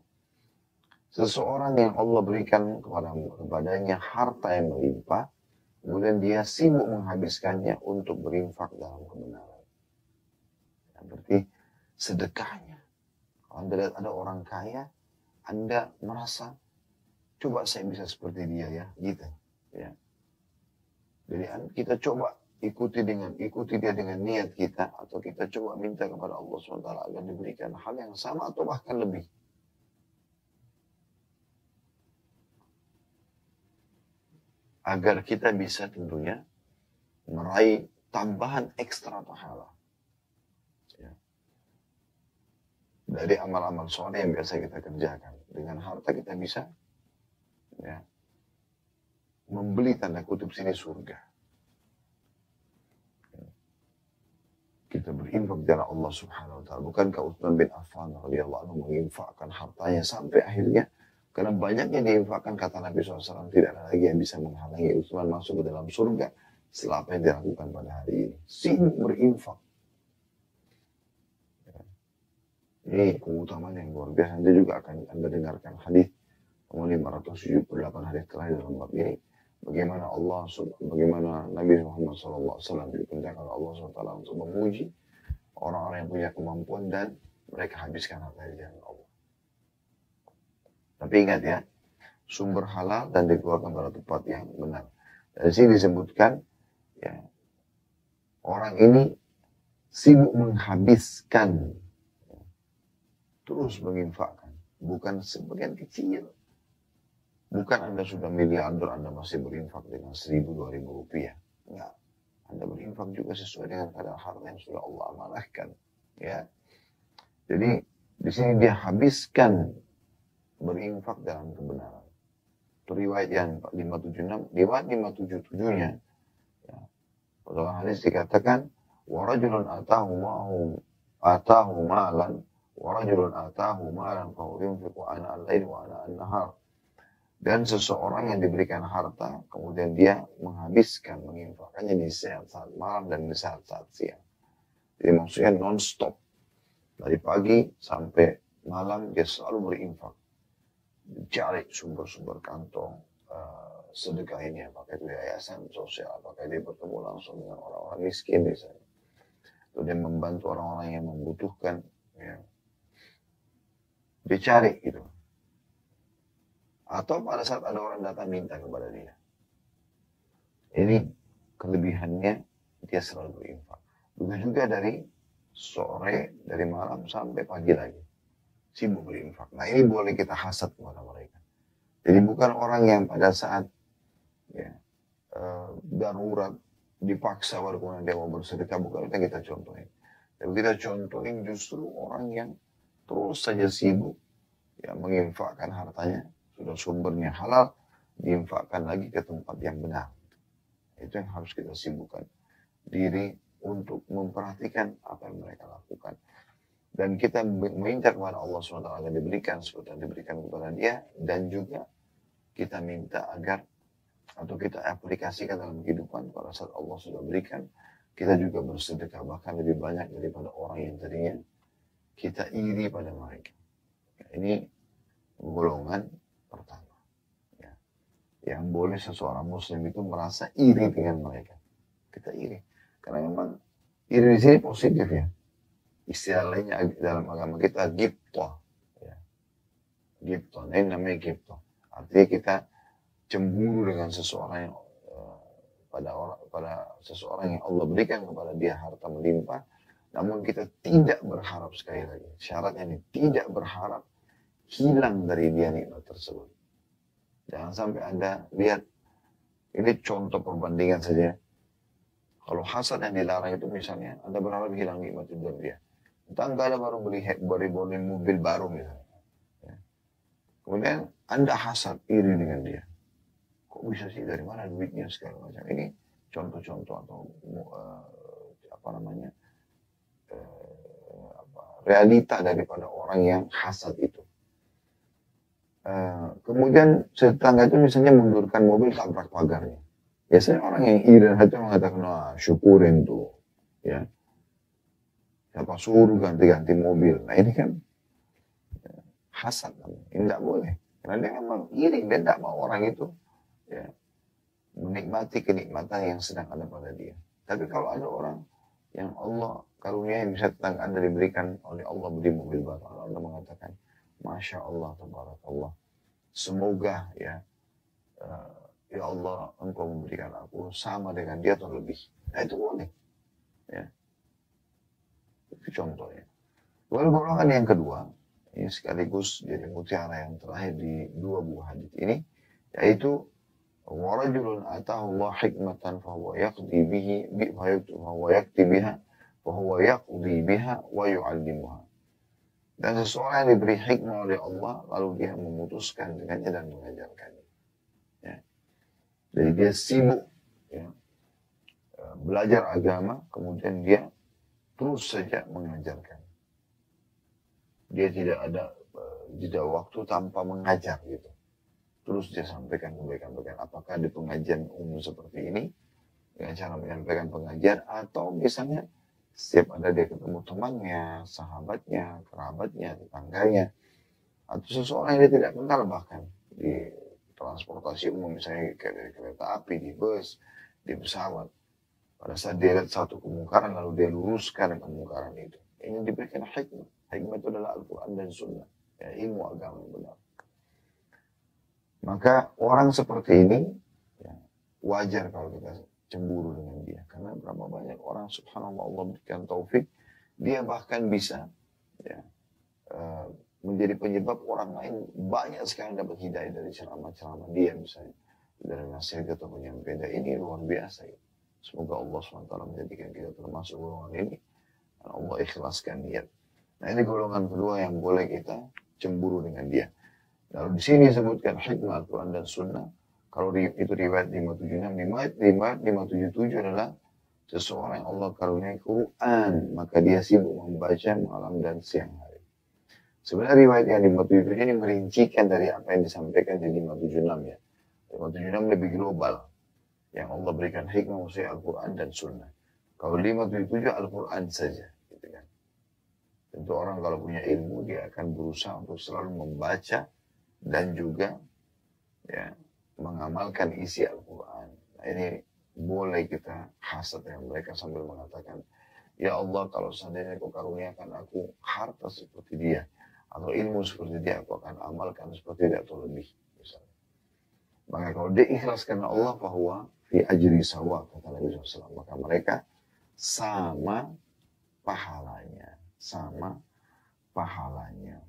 Seseorang yang Allah berikan kepadanya harta yang melimpah, kemudian dia sibuk menghabiskannya untuk berinfak dalam kebenaran. Yang berarti sedekahnya. Kalau Anda lihat ada orang kaya, Anda merasa, coba saya bisa seperti dia ya, gitu. Ya. Jadi kita coba ikuti dia dengan niat kita, atau kita coba minta kepada Allah SWT agar diberikan hal yang sama atau bahkan lebih. Agar kita bisa tentunya meraih tambahan ekstra pahala. Ya. Dari amal-amal soleh yang biasa kita kerjakan. Dengan harta kita bisa ya, membeli tanda kutip sini surga. Kita berinfak dari Allah Subhanahu wa taala. Bukankah Utsman bin Affan radhiyallahu anhu menginfakkan hartanya sampai akhirnya karena banyaknya diinfakkan, kata Nabi SAW, tidak ada lagi yang bisa menghalangi Utsman masuk ke dalam surga setelah apa yang dilakukan pada hari ini. Sibuk berinfak. Ini keutamaan yang luar biasa. Nanti juga akan Anda dengarkan hadis nomor 578 hadis terakhir dalam bab ini. Bagaimana Nabi Muhammad SAW diperintahkan oleh Allah SWT untuk memuji orang-orang yang punya kemampuan dan mereka habiskan harta di jalan Allah. Tapi ingat ya, sumber halal dan dikeluarkan pada tempat yang benar. Dan di sini disebutkan, ya, orang ini sibuk menghabiskan, terus menginfakkan, bukan sebagian kecil. Bukan Anda sudah miliarder, Anda masih berinfak dengan 1.000-2.000 rupiah. Enggak. Anda berinfak juga sesuai dengan kadar harta yang sudah Allah amanahkan. Ya. Jadi di sini dia habiskan berinfak dalam kebenaran. Itu riwayat yang 576, riwayat 577-nya. Ya. Dalam hadis dikatakan, wa rajulun atahu malan, wa rajulun atahu malan fa yunfiqu ana al-lail wa ana an-nahar. Dan seseorang yang diberikan harta, kemudian dia menghabiskan, menginfakkannya di saat malam dan di saat siang. Jadi maksudnya non-stop. Dari pagi sampai malam dia selalu berinfak. Cari sumber-sumber kantong sedekah ini, apakah itu yayasan sosial, apakah dia bertemu langsung dengan orang-orang miskin misalnya. Atau dia membantu orang-orang yang membutuhkan. Ya. Dia cari gitu. Atau pada saat ada orang datang minta kepada dia. Ini kelebihannya, dia selalu berinfak. Begitu juga dari sore, dari malam sampai pagi lagi. Sibuk berinfak. Nah ini boleh kita hasad kepada mereka. Jadi bukan orang yang pada saat ya, darurat, dipaksa baru kemudian dia mau bersedekah, bukan itu yang kita contohin. Tapi kita contohin justru orang yang terus saja sibuk ya, menginfakkan hartanya, sudah sumbernya halal, diinfakkan lagi ke tempat yang benar. Itu yang harus kita sibukkan diri untuk memperhatikan apa yang mereka lakukan. Dan kita minta kepada Allah SWT agar diberikan seperti yang diberikan kepada dia. Dan juga kita minta agar, atau kita aplikasikan dalam kehidupan pada saat Allah sudah berikan, kita juga bersedekah bahkan lebih banyak daripada orang yang tadinya kita iri pada mereka. Ini golongan pertama. Ya. Yang boleh seseorang muslim itu merasa iri dengan mereka. Kita iri. Karena memang iri di sini positif ya. Istilah lainnya dalam agama kita ghibthah. Ya. Ghibthah. Ini namanya ghibthah. Artinya kita cemburu dengan seseorang yang pada seseorang yang Allah berikan kepada dia harta melimpah, namun kita tidak berharap, sekali lagi syaratnya ini, tidak berharap hilang dari dia nikmat tersebut. Jangan sampai Anda lihat, ini contoh perbandingan saja. Kalau hasad yang dilarang itu misalnya, Anda berharap hilang nikmat itu dari dia. Entah Anda baru beli mobil baru misalnya. Ya. Kemudian Anda hasad, iri dengan dia. Kok bisa sih, dari mana duitnya segala macam. Ini contoh-contoh atau realita daripada orang yang hasad itu. Kemudian tetangga itu misalnya mundurkan mobil tabrak pagarnya. Biasanya orang yang iri dan hati mengatakan, wah syukurin tuh. Ya. Siapa suruh ganti-ganti mobil. Nah ini kan hasad. Ini tidak boleh. Karena dia memang iri. Dia tidak mau orang itu ya, menikmati kenikmatan yang sedang ada pada dia. Tapi kalau ada orang yang Allah karunia yang bisa tetangga Anda diberikan oleh Allah beli mobil baru. Allah mengatakan, Masya Allah, Tabarakallah. Semoga ya, ya Allah engkau memberikan aku sama dengan dia atau lebih. Nah itu boleh. Ya. Itu contohnya. Lalu golongan yang kedua, ini sekaligus jadi mutiara yang terakhir di dua buah hadis ini, yaitu warajulun atahu Allah hikmatan fahuwa yaqdi bihi fahuwa yaqdi biha fahuwa yaqdi biha wa yu'allimuha. Dan seseorang yang diberi hikmah oleh Allah, lalu dia memutuskan dengannya dan mengajarkannya. Ya. Jadi dia sibuk ya, belajar agama, kemudian dia terus saja mengajarkan. Dia tidak ada jeda waktu tanpa mengajar gitu. Terus dia sampaikan kebaikan-kebaikan. Apakah di pengajian umum seperti ini, dengan cara menyampaikan pengajian, atau misalnya setiap ada dia ketemu temannya, sahabatnya, kerabatnya, tetangganya, atau seseorang yang dia tidak kenal bahkan di transportasi umum, misalnya kayak kereta api, di bus, di pesawat. Pada saat dia lihat satu kemungkaran, lalu dia luruskan kemungkaran itu. Ini diberikan hikmah. Hikmah itu adalah Al-Quran dan Sunnah, ya, ilmu agama yang benar. Maka orang seperti ini ya, wajar kalau kita cemburu dengan dia. Karena berapa banyak orang subhanallah Allah berikan taufik, dia bahkan bisa ya, menjadi penyebab orang lain banyak sekali dapat hidayah dari ceramah-ceramah dia misalnya. Dari nasihat atau penyampaian ini luar biasa. Ya. Semoga Allah SWT menjadikan kita termasuk golongan ini. Dan Allah ikhlaskan niat. Nah ini golongan kedua yang boleh kita cemburu dengan dia. Lalu di sini disebutkan hikmah Al-Quran dan Sunnah. Kalau itu riwayat 576, riwayat 577 adalah seseorang yang Allah karuniai Quran, maka dia sibuk membaca malam dan siang hari. Sebenarnya riwayat yang 577 ini merincikan dari apa yang disampaikan di 576 ya. 576 lebih global. Yang Allah berikan hikmah maksudnya Al-Quran dan Sunnah. Kalau 577 Al-Quran saja. Gitu kan. Tentu orang kalau punya ilmu dia akan berusaha untuk selalu membaca dan juga ya, mengamalkan isi Al-Quran. Nah, ini boleh kita hasad dengan mereka sambil mengatakan, ya Allah kalau seandainya kau karuniakan aku harta seperti dia, atau ilmu seperti dia, aku akan amalkan seperti dia atau lebih. Misalnya. Maka kalau dia ikhlas karena Allah, bahwa fi ajri sawa, kata Nabi SAW, maka mereka sama pahalanya. Sama pahalanya.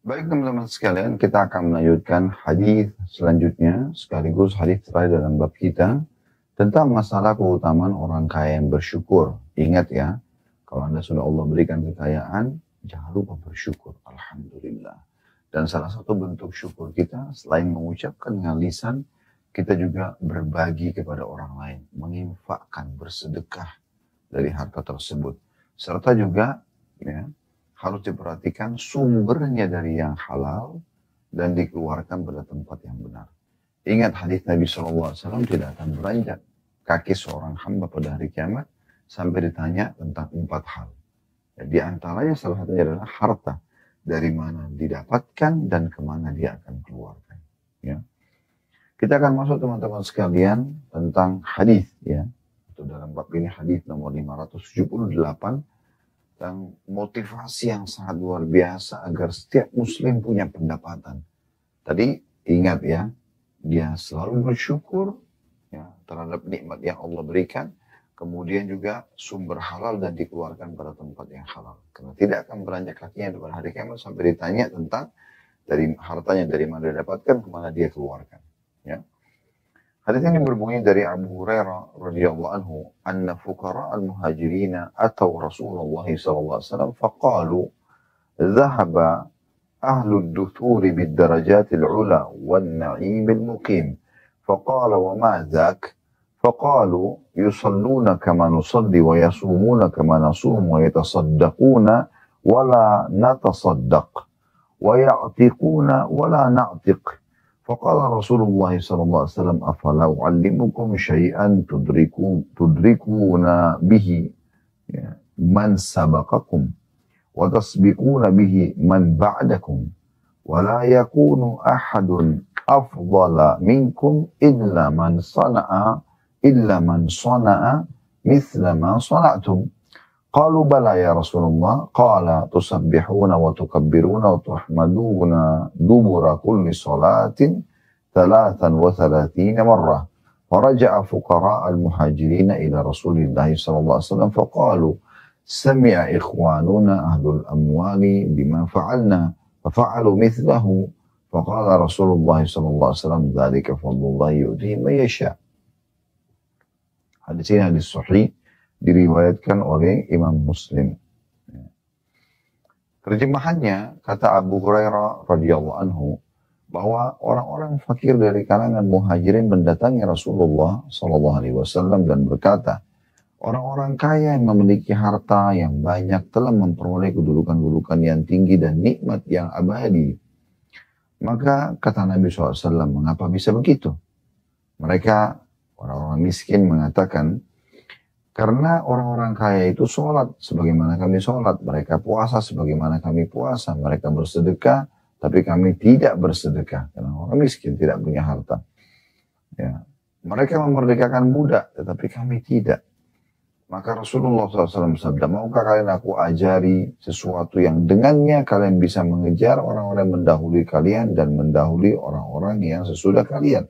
Baik teman-teman sekalian, kita akan melanjutkan hadis selanjutnya, sekaligus hadis terakhir dalam bab kita, tentang masalah keutamaan orang kaya yang bersyukur. Ingat ya, kalau Anda sudah Allah berikan kekayaan, jangan lupa bersyukur. Alhamdulillah. Dan salah satu bentuk syukur kita, selain mengucapkan dengan lisan, kita juga berbagi kepada orang lain, menginfakkan, bersedekah dari harta tersebut. Serta juga, ya, harus diperhatikan sumbernya dari yang halal dan dikeluarkan pada tempat yang benar. Ingat hadis Nabi SAW tidak akan beranjak kaki seorang hamba pada hari kiamat sampai ditanya tentang 4 hal. Di antaranya salah satunya adalah harta. Dari mana didapatkan dan kemana dia akan keluarkan. Ya. Kita akan masuk teman-teman sekalian tentang hadis. Ya. Itu dalam bab ini hadis nomor 578. Dan motivasi yang sangat luar biasa agar setiap muslim punya pendapatan. Tadi ingat ya, dia selalu bersyukur ya, terhadap nikmat yang Allah berikan. Kemudian juga sumber halal dan dikeluarkan pada tempat yang halal. Karena tidak akan beranjak kakinya depan hari kiamat sampai ditanya tentang dari hartanya dari mana didapatkan, kemana dia keluarkan. Ya. Hadis ini berbunyi dari Abu Hurairah radhiyallahu anhu, anna fuqara al-muhajirin atau Rasulullah sallallahu alaihi wasallam faqalu dhahaba ahlu ad-duthur bid-darajat al-ula wan-na'im al-muqim. Faqala wa ma dhak? Faqalu yusalluna kama nusalli wa yasumuna kama nasum wa yatasaddaquna wa la natasaddaq ويعتقون ولا نعتق. فقال رسول الله صلى الله عليه وسلم أفلا أعلمكم شيئا تدركون به من سبقكم وتسبقون به من بعدكم ولا يكون أحد أفضل منكم إلا من صنع مثل ما صنعتم. قالوا بلى يا رسول الله. قال تسبحون وتكبرون وتحمدون دبر كل صلاة 33 مرة. فرجع فقراء المهاجرين إلى رسول الله صلى الله عليه وسلم فقالوا سمع إخواننا أهل الأموال بما فعلنا ففعلوا مثله. فقال رسول الله صلى الله عليه وسلم ذلك فضل الله يؤتيه من يشاء. Hadis ini hadis sahih diriwayatkan oleh Imam Muslim. Terjemahannya kata Abu Hurairah radhiyallahu anhu bahwa orang-orang fakir dari kalangan muhajirin mendatangi Rasulullah sallallahu alaihi wasallam dan berkata, orang-orang kaya yang memiliki harta yang banyak telah memperoleh kedudukan-kedudukan yang tinggi dan nikmat yang abadi. Maka kata Nabi SAW, mengapa bisa begitu? Mereka, orang-orang miskin mengatakan, karena orang-orang kaya itu sholat sebagaimana kami sholat, mereka puasa sebagaimana kami puasa, mereka bersedekah, tapi kami tidak bersedekah, karena orang miskin tidak punya harta. Ya. Mereka memerdekakan budak, tetapi kami tidak. Maka Rasulullah SAW bersabda, maukah kalian aku ajari sesuatu yang dengannya kalian bisa mengejar orang-orang yang mendahului kalian dan mendahului orang-orang yang sesudah kalian.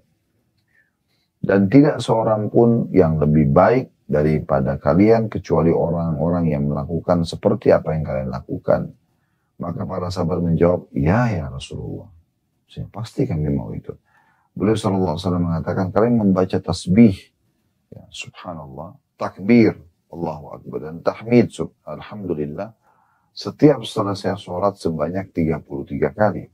Dan tidak seorang pun yang lebih baik daripada kalian kecuali orang-orang yang melakukan seperti apa yang kalian lakukan. Maka para sahabat menjawab, ya Rasulullah. Pasti kami mau itu. Beliau SAW mengatakan, kalian membaca tasbih, ya, subhanallah, takbir, Allahu Akbar, dan tahmid, alhamdulillah, setiap selesai sholat sebanyak 33 kali.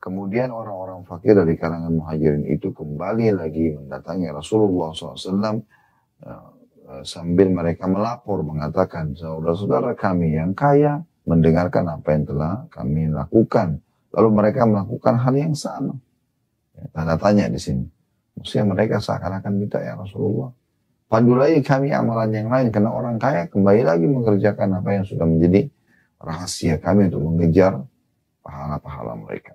Kemudian orang-orang fakir dari kalangan muhajirin itu kembali lagi mendatangi Rasulullah SAW sambil mereka melapor, mengatakan, saudara-saudara kami yang kaya mendengarkan apa yang telah kami lakukan. Lalu mereka melakukan hal yang sama. Ya, tanda tanya di sini. Maksudnya mereka seakan-akan minta, ya Rasulullah, pandu lagi kami amalan yang lain, karena orang kaya kembali lagi mengerjakan apa yang sudah menjadi rahasia kami untuk mengejar pahala-pahala mereka.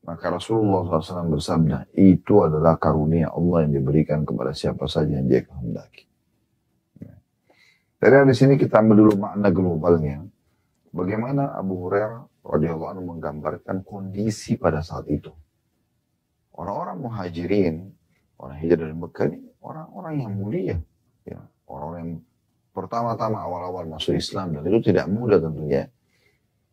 Maka Rasulullah SAW bersabda, itu adalah karunia Allah yang diberikan kepada siapa saja yang dia kehendaki. Dari sini kita ambil dulu makna globalnya. Bagaimana Abu Hurairah radhiyallahu anhu menggambarkan kondisi pada saat itu. Orang-orang muhajirin, orang hijrah dari Mekah ini orang-orang yang mulia, ya, orang-orang yang pertama-tama awal-awal masuk Islam, dan itu tidak mudah tentunya.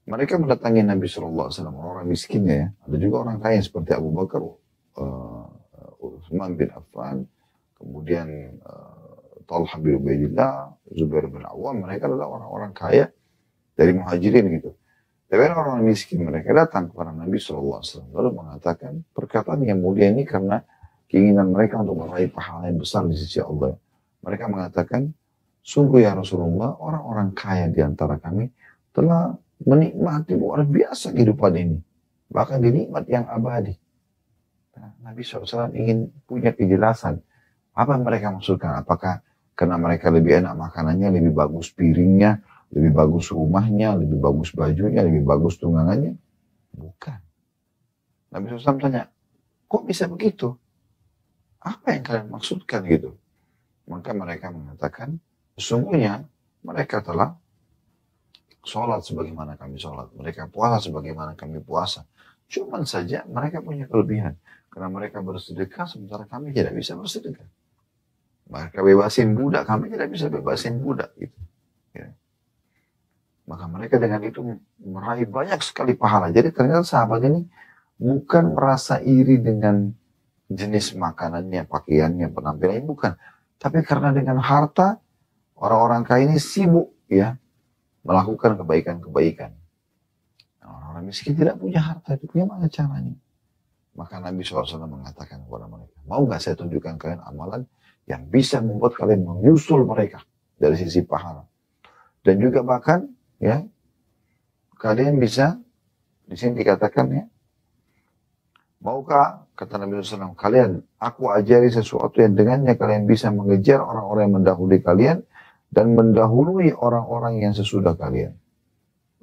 Mereka mendatangi Nabi SAW, orang-orang miskinnya ya. Ada juga orang kaya seperti Abu Bakar, Utsman bin Affan, kemudian Talha bin Ubaidillah, Zubair bin Awam, mereka adalah orang-orang kaya dari muhajirin gitu. Tapi orang miskin mereka datang kepada Nabi SAW lalu mengatakan perkataan yang mulia ini karena keinginan mereka untuk meraih pahala yang besar di sisi Allah. Mereka mengatakan, sungguh ya Rasulullah, orang-orang kaya di antara kami telah menikmati luar biasa kehidupan ini. Bahkan dinikmat yang abadi. Nah, Nabi SAW ingin punya kejelasan. Apa yang mereka maksudkan? Apakah karena mereka lebih enak makanannya, lebih bagus piringnya, lebih bagus rumahnya, lebih bagus bajunya, lebih bagus tunggangannya? Bukan. Nabi SAW tanya, kok bisa begitu? Apa yang kalian maksudkan gitu? Maka mereka mengatakan, sesungguhnya mereka telah sholat sebagaimana kami sholat. Mereka puasa sebagaimana kami puasa. Cuman saja mereka punya kelebihan. Karena mereka bersedekah sementara kami tidak bisa bersedekah. Mereka bebasin budak, kami tidak bisa bebasin budak gitu. Ya. Maka mereka dengan itu meraih banyak sekali pahala. Jadi ternyata sahabat ini bukan merasa iri dengan jenis makanannya, pakaiannya, penampilannya, bukan. Tapi karena dengan harta, orang-orang kaya ini sibuk ya melakukan kebaikan-kebaikan. Nah, orang-orang miskin tidak punya harta, itu gimana caranya? Maka Nabi SAW mengatakan kepada mereka, mau gak saya tunjukkan kalian amalan yang bisa membuat kalian menyusul mereka dari sisi pahala. Dan juga bahkan ya, kalian bisa Di sini dikatakan ya, maukah, kata Nabi SAW, kalian, aku ajari sesuatu yang dengannya kalian bisa mengejar orang-orang yang mendahului kalian dan mendahului orang-orang yang sesudah kalian.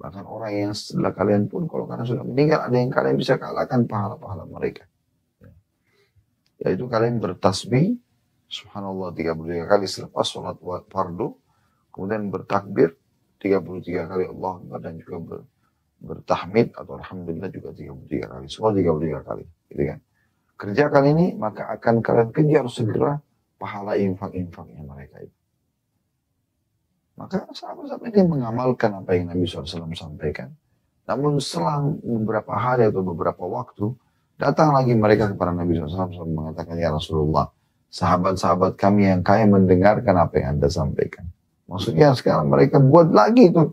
Bahkan orang yang setelah kalian pun, kalau kalian sudah meninggal, ada yang kalian bisa kalahkan pahala-pahala mereka. Yaitu kalian bertasbih, subhanallah 33 kali selepas sholat fardu, kemudian bertakbir 33 kali Allah Akbar, dan juga bertahmid atau alhamdulillah juga 33 kali. Semua 33 kali. Gitu kan. Kerjakan ini, maka akan kalian kejar segera pahala infak-infaknya mereka itu. Maka sahabat-sahabat ini mengamalkan apa yang Nabi SAW sampaikan. Namun selang beberapa hari atau beberapa waktu, datang lagi mereka kepada Nabi SAW mengatakan, ya Rasulullah, sahabat-sahabat kami yang kaya mendengarkan apa yang Anda sampaikan. Maksudnya sekarang mereka buat lagi itu.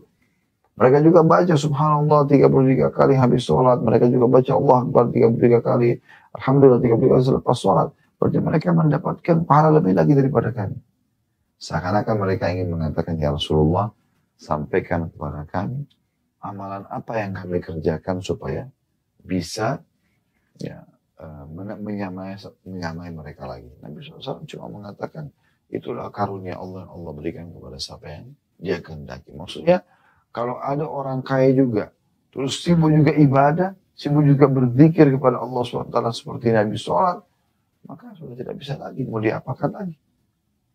Mereka juga baca subhanallah 33 kali habis sholat. Mereka juga baca Allah Akbar 33 kali. Alhamdulillah 33 kali selepas sholat. Berarti mereka mendapatkan pahala lebih lagi daripada kami. Seakan-akan mereka ingin mengatakan, ya Rasulullah, sampaikan kepada kami amalan apa yang kami kerjakan supaya bisa ya, menyamai mereka lagi. Nabi SAW cuma mengatakan, itulah karunia Allah yang Allah berikan kepada siapa yang dia kehendaki. Maksudnya, kalau ada orang kaya juga, terus sibuk juga ibadah, sibuk juga berzikir kepada Allah SWT seperti Nabi sholat, maka sudah tidak bisa lagi, mau diapakan lagi.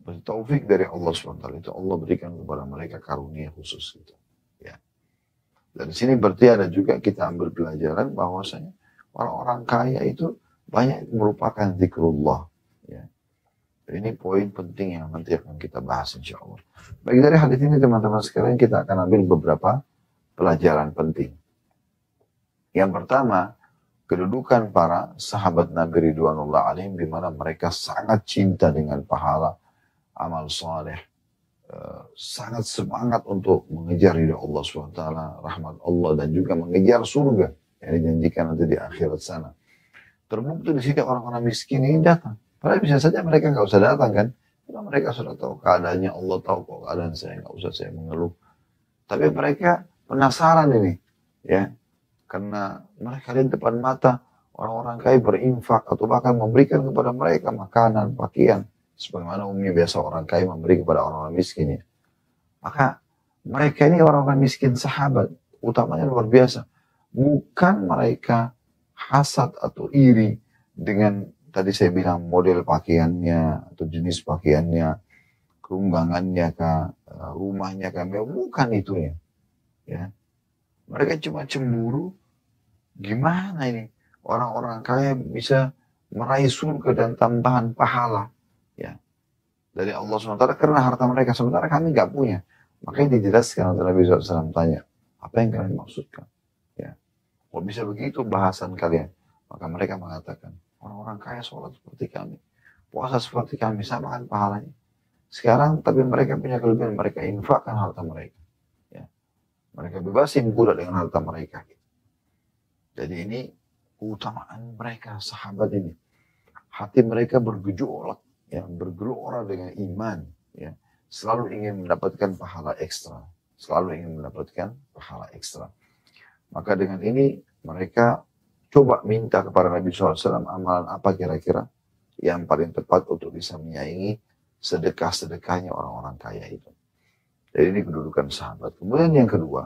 Bertaufik dari Allah SWT itu Allah berikan kepada mereka karunia khusus itu. Ya. Dari sini berarti ada juga kita ambil pelajaran bahwasanya orang-orang kaya itu banyak merupakan zikrullah. Ya. Ini poin penting yang nanti akan kita bahas insya Allah. Baik, dari hadis ini teman-teman sekalian kita akan ambil beberapa pelajaran penting. Yang pertama, kedudukan para sahabat Nabi Ridwanullah alaihim di mana mereka sangat cinta dengan pahala amal soleh, sangat semangat untuk mengejar ridha Allah SWT, rahmat Allah, dan juga mengejar surga yang dijanjikan nanti di akhirat sana. Terbukti di sini orang-orang miskin ini datang. Padahal bisa saja mereka nggak usah datang kan, karena mereka sudah tahu keadaannya, Allah tahu kok keadaan saya, nggak usah saya mengeluh. Tapi mereka penasaran ini, ya, karena mereka lihat depan mata orang-orang kaya berinfak atau bahkan memberikan kepada mereka makanan, pakaian. Sebagaimana umumnya biasa orang kaya memberi kepada orang-orang miskin ya. Maka mereka ini orang-orang miskin sahabat, utamanya luar biasa. Bukan mereka hasad atau iri dengan tadi saya bilang model pakaiannya atau jenis pakaiannya, kerumbangannya kah, rumahnya kah, bukan itunya. Ya. Mereka cuma cemburu, gimana ini orang-orang kaya bisa meraih surga dan tambahan pahala. Ya, dari Allah SWT karena harta mereka, sementara kami nggak punya. Makanya dijelaskan oleh Nabi SAW tanya, apa yang kalian maksudkan? Ya, kok bisa begitu bahasan kalian? Maka mereka mengatakan, orang-orang kaya sholat seperti kami, puasa seperti kami, sama kan pahalanya. Sekarang tapi mereka punya kelebihan, mereka infakkan harta mereka. Ya, mereka bebasin budak dengan harta mereka. Jadi ini keutamaan mereka, sahabat ini. Hati mereka bergejolak, yang bergelora dengan iman, ya, selalu ingin mendapatkan pahala ekstra, selalu ingin mendapatkan pahala ekstra. Maka dengan ini mereka coba minta kepada Nabi SAW amalan apa kira-kira yang paling tepat untuk bisa menyaingi sedekah-sedekahnya orang-orang kaya itu. Jadi ini kedudukan sahabat. Kemudian yang kedua,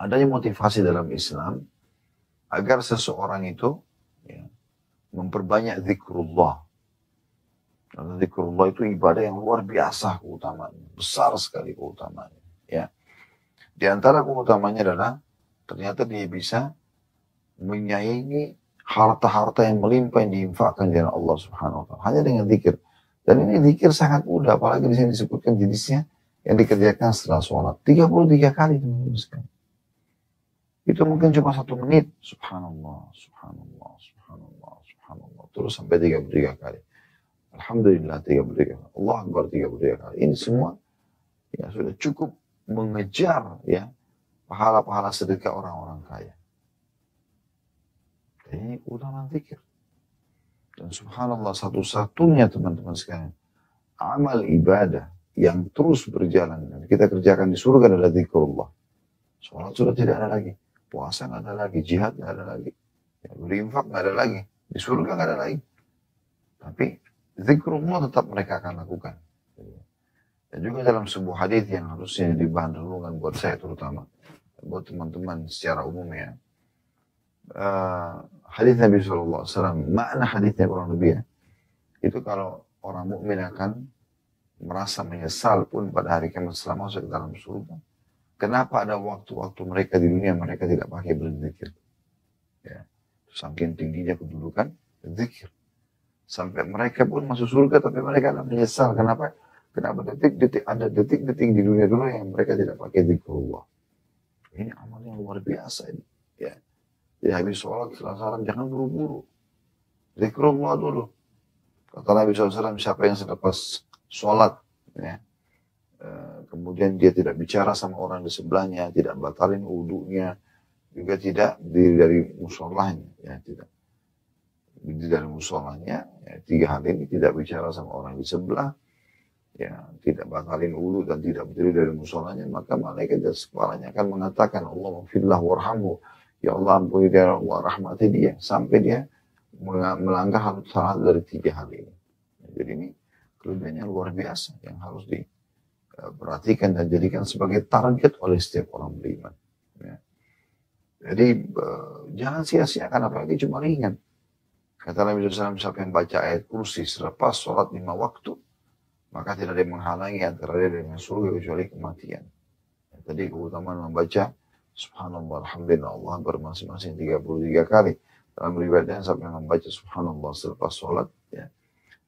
adanya motivasi dalam Islam agar seseorang itu ya, memperbanyak zikrullah. Karena zikrullah itu ibadah yang luar biasa keutamaannya, besar sekali keutamaannya. Ya. Di antara keutamanya adalah ternyata dia bisa menyaingi harta-harta yang melimpah yang diinfakkan di jalan Allah Subhanahu Wa Taala hanya dengan zikir. Dan ini zikir sangat mudah, apalagi di sini disebutkan jenisnya yang dikerjakan setelah sholat 33 kali teman-teman sekalian. Itu mungkin cuma 1 menit, subhanallah, subhanallah, subhanallah, subhanallah, terus sampai 33 kali. Alhamdulillah 33 kali. Allah Akbar 33 kali. Ini semua ya sudah cukup mengejar ya pahala-pahala sedekah orang-orang kaya. Ini keutamaan zikir. Dan subhanallah satu-satunya teman-teman sekalian amal ibadah yang terus berjalan dan kita kerjakan di surga adalah zikrullah. Sholat sudah tidak ada lagi. puasa nggak ada lagi, jihad nggak ada lagi, ya, berinfak nggak ada lagi, di surga nggak ada lagi. Tapi zikrullah tetap mereka akan lakukan. Dan juga dalam sebuah hadis yang harusnya jadi bahan renungan buat saya terutama, buat teman-teman secara umum ya. Hadis Nabi SAW, makna hadisnya kurang lebih ya, itu kalau orang mukmin akan merasa menyesal pun pada hari kiamat setelah masuk ke dalam surga. Kenapa ada waktu-waktu mereka di dunia mereka tidak pakai berzikir? Ya. Saking tingginya kedudukan zikir. Sampai mereka pun masuk surga tapi mereka akan menyesal. Kenapa? Kenapa ada detik-detik di dunia dulu yang mereka tidak pakai zikrullah. Ini amal yang luar biasa ini. Ya. Jadi habis sholat, salam jangan buru-buru. Zikrullah dulu. Kata Nabi SAW, siapa yang selepas sholat, ya, kemudian dia tidak bicara sama orang di sebelahnya, tidak batalin wudunya, juga tidak berdiri dari musolahnya, ya, tidak berdiri dari musolahnya, ya, 3 hal ini, tidak bicara sama orang di sebelah, ya, tidak batalin wudu dan tidak berdiri dari musolahnya, maka malaikat di atas kepalanya akan mengatakan, Allahumma fillah warhamhu, ya Allah ampuni dia, Allah rahmati dia, sampai dia melanggar salah dari 3 hal ini. Jadi ini kelebihannya luar biasa yang harus diperhatikan dan jadikan sebagai target oleh setiap orang beriman. Ya. Jadi jangan sia-siakan, apalagi cuma ringan. Kata Nabi SAW, siapa yang baca ayat kursi selepas sholat 5 waktu, maka tidak ada yang menghalangi antara dia dengan surga kecuali kematian. Ya, tadi keutamaan membaca Subhanallah, Alhamdulillah, Allah bermasing-masing 33 kali. Dalam riwayatnya sampai membaca Subhanallah selepas sholat, ya,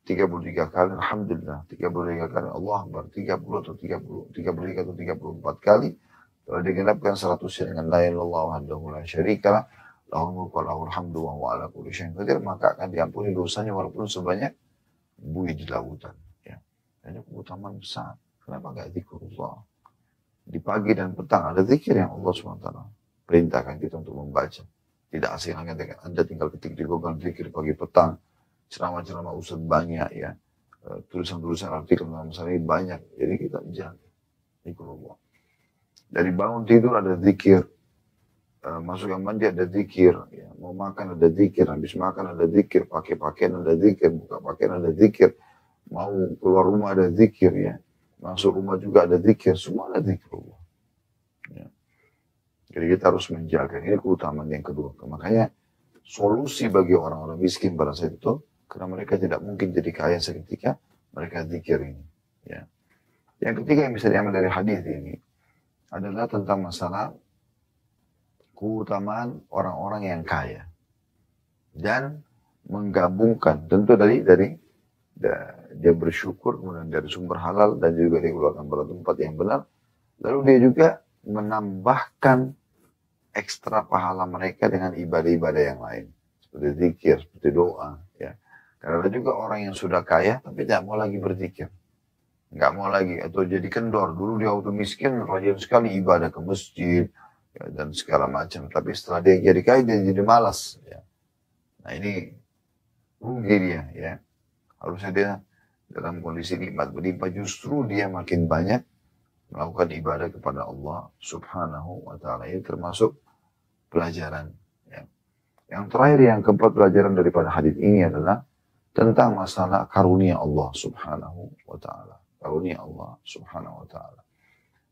33 kali, Alhamdulillah, 33 kali, Allah Akbar, 30 atau 33 atau 34 kali. Kalau digenapkan 100 dengan la ilaha illallah wahdahu la syarikalah, lahul mulku wa lahul hamdu wa huwa ala kulli syai'in qadir, maka akan diampuni dosanya walaupun sebanyak buih di lautan. Ya. Ini keutamaan besar. Kenapa enggak zikrullah? Di pagi dan petang ada zikir yang Allah SWT perintahkan kita untuk membaca. Tidak asing lagi dengan Anda tinggal ketik di Google zikir pagi petang. Ceramah-ceramah ustaz banyak ya. Tulisan-tulisan artikel dalam masalah ini banyak. Jadi kita jaga zikrullah. Dari bangun tidur ada zikir. Masuk yang mandi ada zikir. Ya. Mau makan ada zikir. Habis makan ada zikir. Pakai pakaian ada zikir. Buka pakaian ada zikir. Mau keluar rumah ada zikir ya. Masuk rumah juga ada zikir, semua ada zikrullah. Ya. Jadi kita harus menjaga, ini keutamaan yang kedua. Makanya solusi bagi orang-orang miskin pada saat itu, karena mereka tidak mungkin jadi kaya seketika, mereka zikir ini. Ya. Yang ketiga yang bisa diambil dari hadis ini, adalah tentang masalah keutamaan orang-orang yang kaya. Dan menggabungkan, tentu dari dia bersyukur kemudian dari sumber halal dan juga dia keluarkan pada tempat yang benar, lalu dia juga menambahkan ekstra pahala mereka dengan ibadah-ibadah yang lain seperti zikir, seperti doa ya. Karena ada juga orang yang sudah kaya tapi tidak mau lagi berzikir, nggak mau lagi, atau jadi kendor. Dulu dia waktu miskin rajin sekali ibadah ke masjid ya, dan segala macam, tapi setelah dia jadi kaya dia jadi malas ya. Nah ini rugi dia ya. Harusnya dia dalam kondisi nikmat berlimpah, justru dia makin banyak melakukan ibadah kepada Allah Subhanahu wa ta'ala. Ini termasuk pelajaran. Ya. Yang terakhir, yang keempat pelajaran daripada hadis ini adalah tentang masalah karunia Allah Subhanahu wa ta'ala. Karunia Allah Subhanahu wa ta'ala.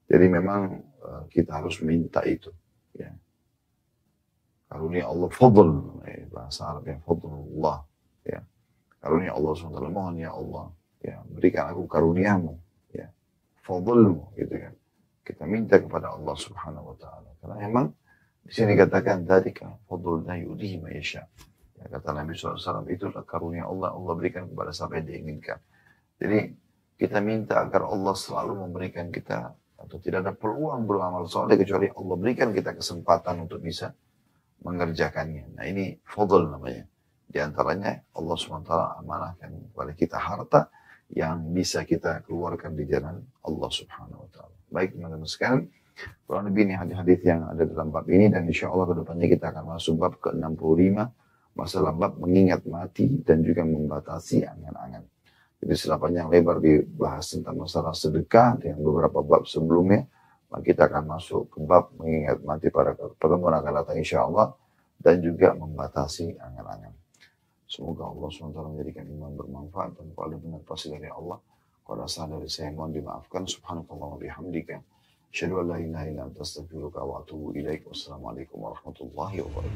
Jadi memang kita harus minta itu. Ya. Karunia Allah, fadl. Bahasa Arab yang fadlullah. Ya. Karunia Allah SWT, mohon ya Allah, ya, berikan aku karuniamu, ya, fadlmu, gitu kan. Kita minta kepada Allah Subhanahu wa ta'ala. Karena memang di sini katakan tadi kan, fadluna yudihi ma yasha. Ya, kata Nabi SAW, itulah karunia Allah, Allah berikan kepada siapa yang diinginkan. Jadi kita minta agar Allah selalu memberikan kita, atau tidak ada peluang beramal soleh kecuali Allah berikan kita kesempatan untuk bisa mengerjakannya. Nah ini fadl namanya. Di antaranya Allah SWT amanahkan kepada kita harta yang bisa kita keluarkan di jalan Allah Subhanahu wa ta'ala. Baik teman-teman sekalian, kurang lebih ini hadis-hadis yang ada dalam bab ini, dan insya Allah ke depannya kita akan masuk bab ke-65, masalah bab mengingat mati dan juga membatasi angan-angan. Jadi setelah panjang lebar dibahas tentang masalah sedekah dengan beberapa bab sebelumnya, Maka kita akan masuk ke bab mengingat mati pada pertemuan akan datang insya Allah, dan juga membatasi angan-angan. Semoga Allah SWT menjadikan iman bermanfaat, dan kalau ada benar pasti dari Allah. Kalau salah dari saya mohon dimaafkan. Subhanakallah wa bihamdika. Asyhadu an la ilaha illa anta astaghfiruka wa atubu ilaik. Wassalamualaikum warahmatullahi wabarakatuh.